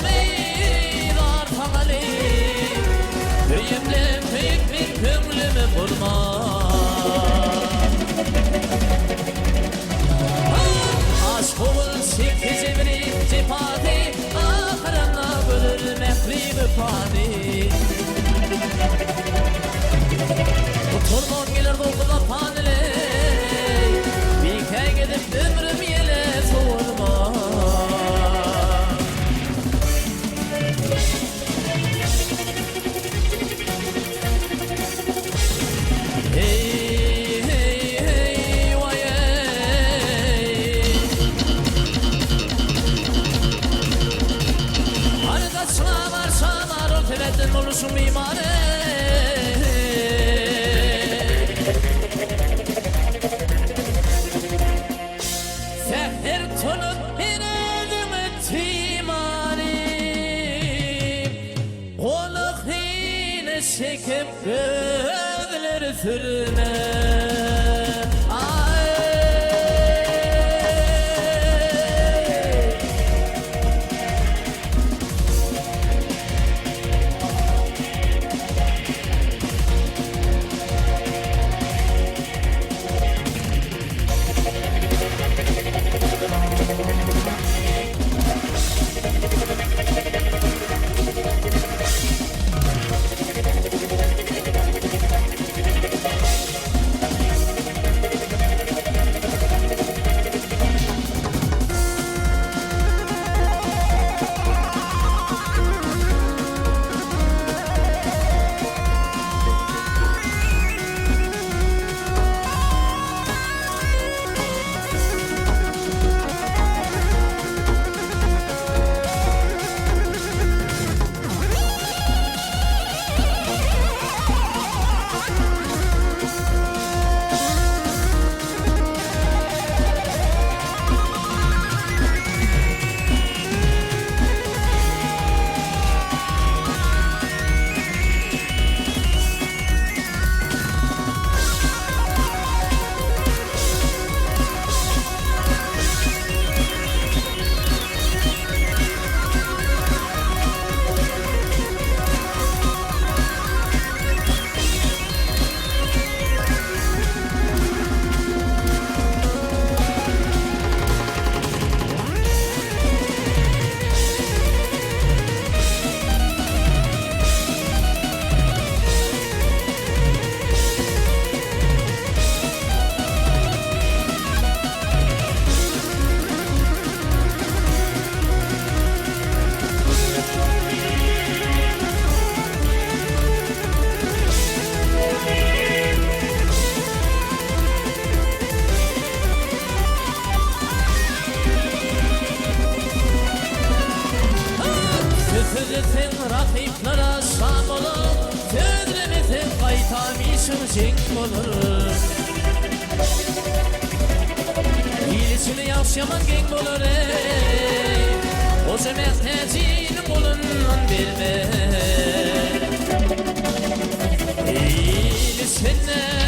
meydar tamali Köyümle büyük bir kömlümü bulma Aşk olur sekiz evri cepadi Ahırına bölür mehri müpadi Oturmam gelir dokuda panile Birke gidip ömrüm yele soğurma Hey hey hey vay ey Arkasına varsalar ortaledin oluşum mimarı Çekip gözleri sürme Sözletin rakiplara şam olur Sözlemetin kaytamışım cenk olur İyisini yaşaman genk olur ey O zemehtecinin kolundan bilme İyisine